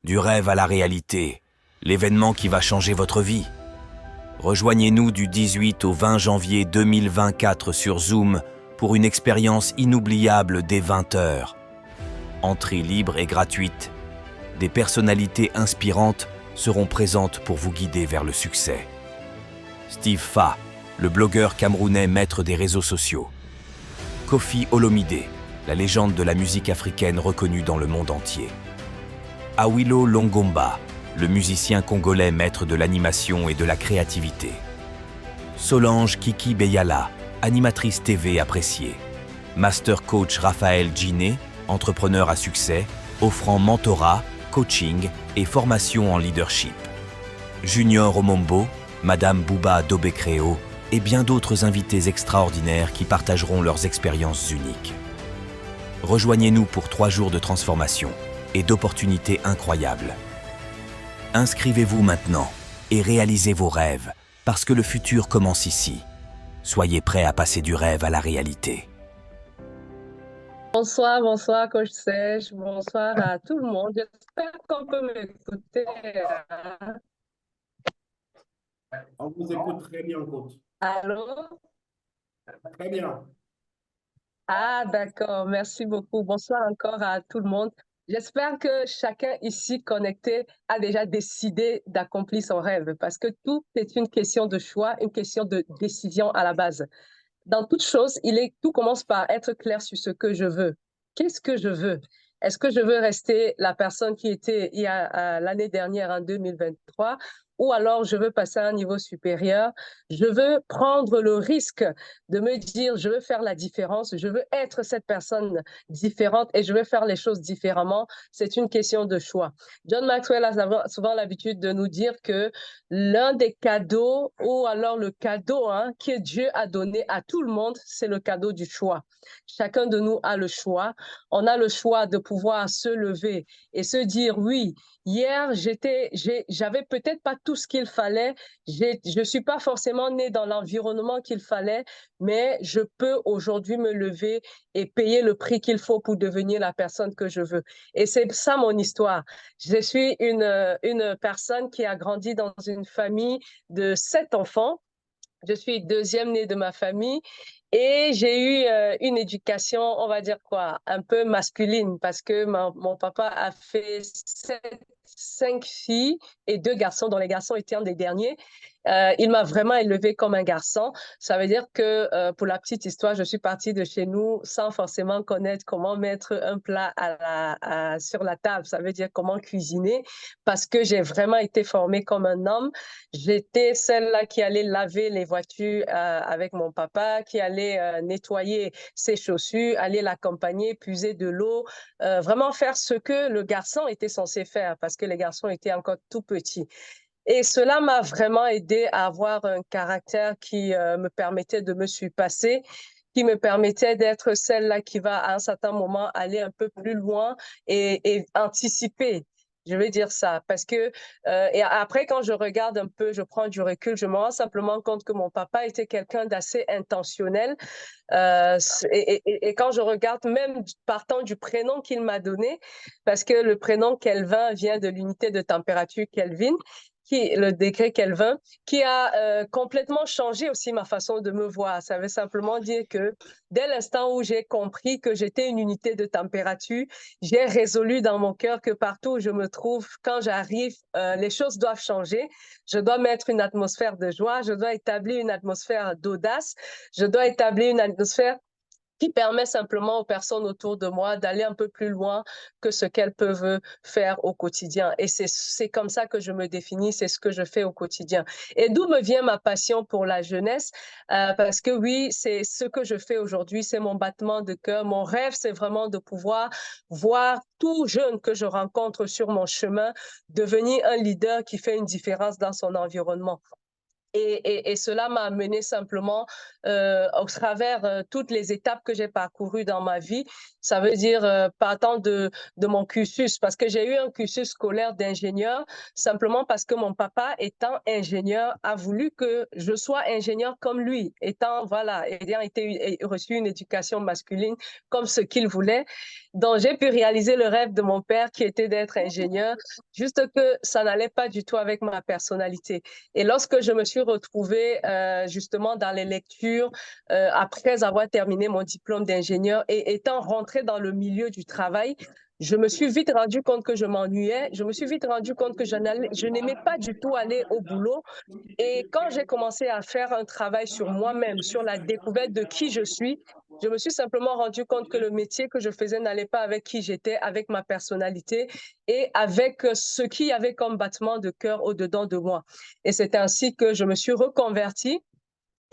Du rêve à la réalité, l'événement qui va changer votre vie. Rejoignez-nous du 18 au 20 janvier 2024 sur Zoom pour une expérience inoubliable dès 20 heures. Entrée libre et gratuite. Des personnalités inspirantes seront présentes pour vous guider vers le succès. Steve Fa, le blogueur camerounais maître des réseaux sociaux. Koffi Olomide, la légende de la musique africaine reconnue dans le monde entier. Awilo Longomba, le musicien congolais maître de l'animation et de la créativité. Solange Kiki Beyala, animatrice TV appréciée. Master coach Raphaël Djiné, entrepreneur à succès, offrant mentorat, coaching et formation en leadership. Junior Omombo, Madame Bouba Dobekréo et bien d'autres invités extraordinaires qui partageront leurs expériences uniques. Rejoignez-nous pour 3 jours de transformation et d'opportunités incroyables. Inscrivez-vous maintenant et réalisez vos rêves, parce que le futur commence ici. Soyez prêts à passer du rêve à la réalité. Bonsoir, bonsoir, coach Serge. Bonsoir à tout le monde. J'espère qu'on peut m'écouter. On vous écoute très bien, coach. Allô? Très bien. Ah, d'accord. Merci beaucoup. Bonsoir encore à tout le monde. J'espère que chacun ici connecté a déjà décidé d'accomplir son rêve parce que tout est une question de choix, une question de décision à la base. Dans toute chose, tout commence par être clair sur ce que je veux. Qu'est-ce que je veux? Est-ce que je veux rester la personne qui était l'année dernière, en 2023, ou alors je veux passer à un niveau supérieur? Je veux prendre le risque de me dire, je veux faire la différence, je veux être cette personne différente et je veux faire les choses différemment. C'est une question de choix. John Maxwell a souvent l'habitude de nous dire que l'un des cadeaux, ou alors le cadeau que Dieu a donné à tout le monde, c'est le cadeau du choix. Chacun de nous a le choix. On a le choix de pouvoir se lever et se dire, oui, hier, j'avais peut-être pas tout ce qu'il fallait. Je suis pas forcément né dans l'environnement qu'il fallait, mais je peux aujourd'hui me lever et payer le prix qu'il faut pour devenir la personne que je veux. Et c'est ça mon histoire. Je suis une personne qui a grandi dans une famille de 7 enfants. Je suis deuxième née de ma famille et j'ai eu une éducation, on va dire quoi, un peu masculine parce que mon papa a fait 5 filles et 2 garçons, dont les garçons étaient un des derniers. Il m'a vraiment élevée comme un garçon. Ça veut dire que, pour la petite histoire, je suis partie de chez nous sans forcément connaître comment mettre un plat sur la table. Ça veut dire comment cuisiner parce que j'ai vraiment été formée comme un homme. J'étais celle-là qui allait laver les voitures avec mon papa, qui allait nettoyer ses chaussures, aller l'accompagner, puiser de l'eau, vraiment faire ce que le garçon était censé faire parce que les garçons étaient encore tout petits. Et cela m'a vraiment aidé à avoir un caractère qui me permettait de me surpasser, qui me permettait d'être celle-là qui va à un certain moment aller un peu plus loin et anticiper. Je vais dire ça parce que et après quand je regarde un peu, je prends du recul, je me rends simplement compte que mon papa était quelqu'un d'assez intentionnel et quand je regarde même partant du prénom qu'il m'a donné, parce que le prénom Kelvin vient de l'unité de température Kelvin, le degré Kelvin, qui a complètement changé aussi ma façon de me voir. Ça veut simplement dire que dès l'instant où j'ai compris que j'étais une unité de température, j'ai résolu dans mon cœur que partout où je me trouve, quand j'arrive, les choses doivent changer. Je dois mettre une atmosphère de joie, je dois établir une atmosphère d'audace, je dois établir une atmosphère qui permet simplement aux personnes autour de moi d'aller un peu plus loin que ce qu'elles peuvent faire au quotidien. Et c'est comme ça que je me définis, c'est ce que je fais au quotidien. Et d'où me vient ma passion pour la jeunesse, parce que oui, c'est ce que je fais aujourd'hui, c'est mon battement de cœur. Mon rêve, c'est vraiment de pouvoir voir tout jeune que je rencontre sur mon chemin devenir un leader qui fait une différence dans son environnement. Et cela m'a amené simplement au travers toutes les étapes que j'ai parcourues dans ma vie. Ça veut dire partant de mon cursus, parce que j'ai eu un cursus scolaire d'ingénieur, simplement parce que mon papa, étant ingénieur, a voulu que je sois ingénieur comme lui, étant, voilà, ayant reçu une éducation masculine comme ce qu'il voulait. Donc, j'ai pu réaliser le rêve de mon père qui était d'être ingénieur, juste que ça n'allait pas du tout avec ma personnalité. Et lorsque je me suis retrouvée justement dans les lectures, après avoir terminé mon diplôme d'ingénieur et étant rentrée dans le milieu du travail, je me suis vite rendu compte que je m'ennuyais. Je me suis vite rendu compte que je n'aimais pas du tout aller au boulot. Et quand j'ai commencé à faire un travail sur moi-même, sur la découverte de qui je suis, je me suis simplement rendu compte que le métier que je faisais n'allait pas avec qui j'étais, avec ma personnalité et avec ce qu'il y avait comme battement de cœur au-dedans de moi. Et c'est ainsi que je me suis reconvertie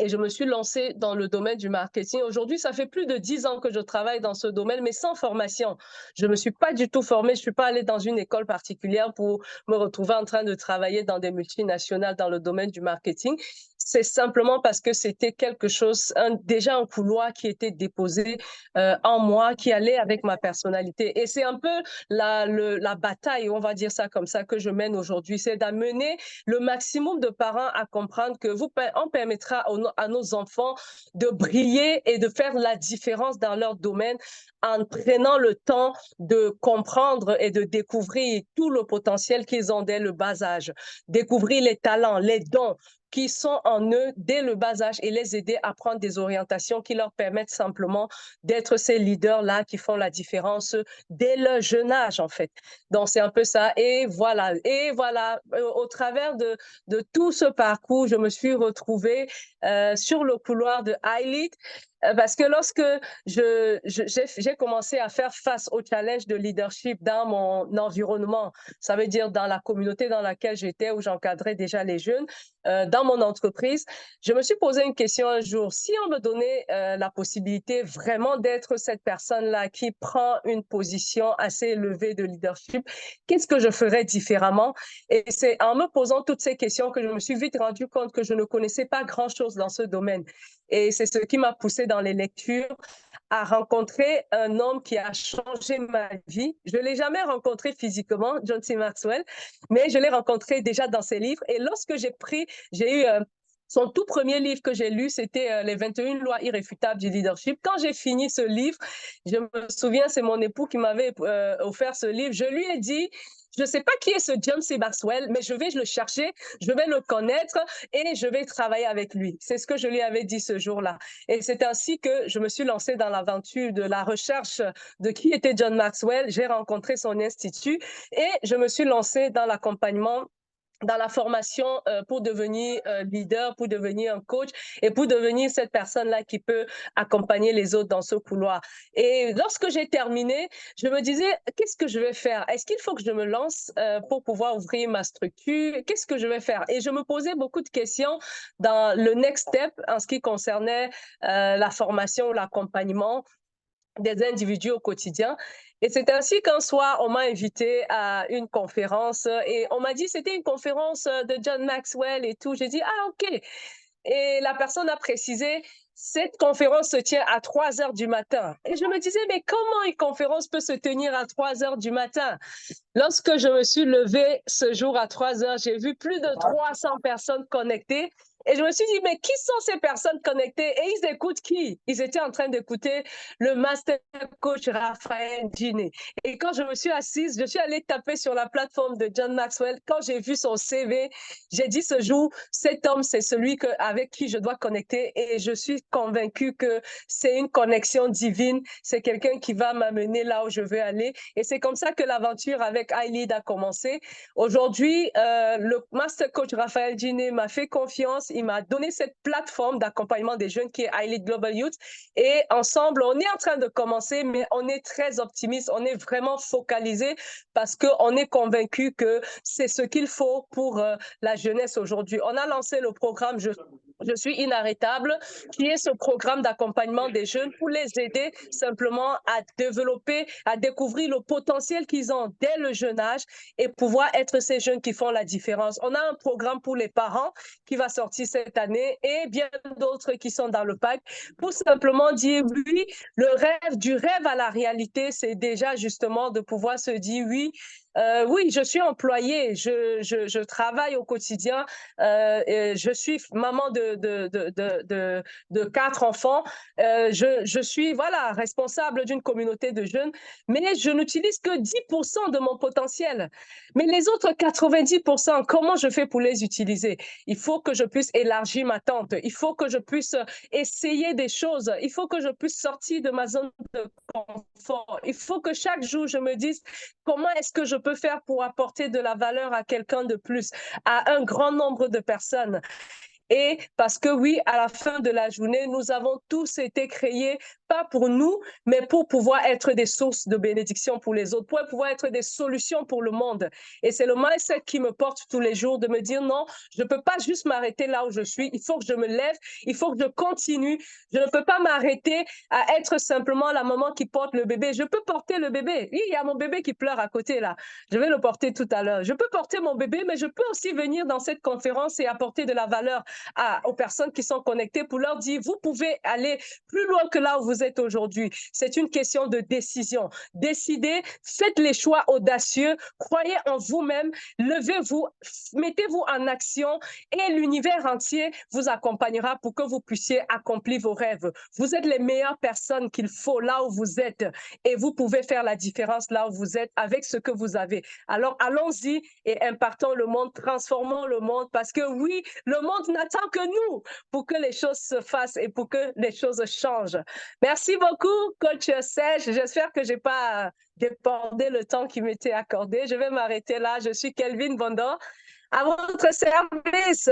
et je me suis lancée dans le domaine du marketing. Aujourd'hui, ça fait plus de 10 ans que je travaille dans ce domaine, mais sans formation. Je ne me suis pas du tout formée, je ne suis pas allée dans une école particulière pour me retrouver en train de travailler dans des multinationales dans le domaine du marketing. C'est simplement parce que c'était quelque chose, déjà un couloir qui était déposé en moi, qui allait avec ma personnalité. Et c'est un peu la bataille, on va dire ça comme ça, que je mène aujourd'hui, c'est d'amener le maximum de parents à comprendre que on permettra à nos enfants de briller et de faire la différence dans leur domaine en prenant le temps de comprendre et de découvrir tout le potentiel qu'ils ont dès le bas âge, découvrir les talents, les dons qui sont en eux dès le bas âge et les aider à prendre des orientations qui leur permettent simplement d'être ces leaders-là qui font la différence dès leur jeune âge, en fait. Donc, c'est un peu ça. Et voilà, au travers de tout ce parcours, je me suis retrouvée sur le couloir de iLead parce que lorsque j'ai commencé à faire face au challenge de leadership dans mon environnement, ça veut dire dans la communauté dans laquelle j'étais, où j'encadrais déjà les jeunes, dans mon entreprise, je me suis posé une question un jour. Si on me donnait la possibilité vraiment d'être cette personne-là qui prend une position assez élevée de leadership, qu'est-ce que je ferais différemment? Et c'est en me posant toutes ces questions que je me suis vite rendu compte que je ne connaissais pas grand-chose dans ce domaine. Et c'est ce qui m'a poussée dans les lectures à rencontrer un homme qui a changé ma vie. Je ne l'ai jamais rencontré physiquement, John C. Maxwell, mais je l'ai rencontré déjà dans ses livres. Et lorsque j'ai eu son tout premier livre que j'ai lu, c'était Les 21 lois irréfutables du leadership. Quand j'ai fini ce livre, je me souviens, c'est mon époux qui m'avait offert ce livre. Je lui ai dit, je ne sais pas qui est ce John C. Maxwell, mais je vais le chercher, je vais le connaître et je vais travailler avec lui. C'est ce que je lui avais dit ce jour-là. Et c'est ainsi que je me suis lancée dans l'aventure de la recherche de qui était John Maxwell. J'ai rencontré son institut et je me suis lancée dans l'accompagnement, dans la formation pour devenir leader, pour devenir un coach et pour devenir cette personne-là qui peut accompagner les autres dans ce couloir. Et lorsque j'ai terminé, je me disais, qu'est-ce que je vais faire? Est-ce qu'il faut que je me lance pour pouvoir ouvrir ma structure? Qu'est-ce que je vais faire? Et je me posais beaucoup de questions dans le next step en ce qui concernait la formation, l'accompagnement des individus au quotidien. Et c'est ainsi qu'un soir, on m'a invité à une conférence et on m'a dit c'était une conférence de John Maxwell et tout. J'ai dit, ah, OK. Et la personne a précisé, cette conférence se tient à 3 heures du matin. Et je me disais, mais comment une conférence peut se tenir à 3 heures du matin? Lorsque je me suis levée ce jour à 3 heures, j'ai vu plus de 300 personnes connectées. Et je me suis dit, mais qui sont ces personnes connectées? Et ils écoutent qui? Ils étaient en train d'écouter le master coach Raphaël Djiné. Et quand je me suis assise, je suis allée taper sur la plateforme de John Maxwell. Quand j'ai vu son CV, j'ai dit ce jour, cet homme, c'est celui avec qui je dois connecter. Et je suis convaincue que c'est une connexion divine. C'est quelqu'un qui va m'amener là où je veux aller. Et c'est comme ça que l'aventure avec iLead a commencé. Aujourd'hui, le master coach Raphaël Djiné m'a fait confiance. Il m'a donné cette plateforme d'accompagnement des jeunes qui est iLead Global Youth. Et ensemble, on est en train de commencer, mais on est très optimiste. On est vraiment focalisé parce qu'on est convaincu que c'est ce qu'il faut pour la jeunesse aujourd'hui. On a lancé le programme je suis inarrêtable, qui est ce programme d'accompagnement des jeunes pour les aider simplement à développer, à découvrir le potentiel qu'ils ont dès le jeune âge et pouvoir être ces jeunes qui font la différence. On a un programme pour les parents qui va sortir cette année et bien d'autres qui sont dans le pack pour simplement dire oui, le rêve, du rêve à la réalité, c'est déjà justement de pouvoir se dire oui, oui, je suis employée, je travaille au quotidien, je suis maman de 4 enfants, je suis voilà, responsable d'une communauté de jeunes, mais je n'utilise que 10% de mon potentiel. Mais les autres 90%, comment je fais pour les utiliser? Il faut que je puisse élargir ma tente, il faut que je puisse essayer des choses, il faut que je puisse sortir de ma zone de confort, il faut que chaque jour je me dise comment est-ce que je peux faire pour apporter de la valeur à quelqu'un de plus, à un grand nombre de personnes. Et parce que oui, à la fin de la journée, nous avons tous été créés, pas pour nous, mais pour pouvoir être des sources de bénédiction pour les autres, pour pouvoir être des solutions pour le monde. Et c'est le mindset qui me porte tous les jours de me dire non, je ne peux pas juste m'arrêter là où je suis, il faut que je me lève, il faut que je continue. Je ne peux pas m'arrêter à être simplement la maman qui porte le bébé. Je peux porter le bébé. Oui, il y a mon bébé qui pleure à côté là. Je vais le porter tout à l'heure. Je peux porter mon bébé, mais je peux aussi venir dans cette conférence et apporter de la valeur aux personnes qui sont connectées pour leur dire, vous pouvez aller plus loin que là où vous êtes aujourd'hui. C'est une question de décision. Décidez, faites les choix audacieux, croyez en vous-même, levez-vous, mettez-vous en action et l'univers entier vous accompagnera pour que vous puissiez accomplir vos rêves. Vous êtes les meilleures personnes qu'il faut là où vous êtes et vous pouvez faire la différence là où vous êtes avec ce que vous avez. Alors allons-y et impactons le monde, transformons le monde parce que oui, le monde n'attend que nous pour que les choses se fassent et pour que les choses changent. Merci beaucoup, coach Serge. J'espère que je n'ai pas débordé le temps qui m'était accordé. Je vais m'arrêter là. Je suis Kelvin Bondor. À votre service.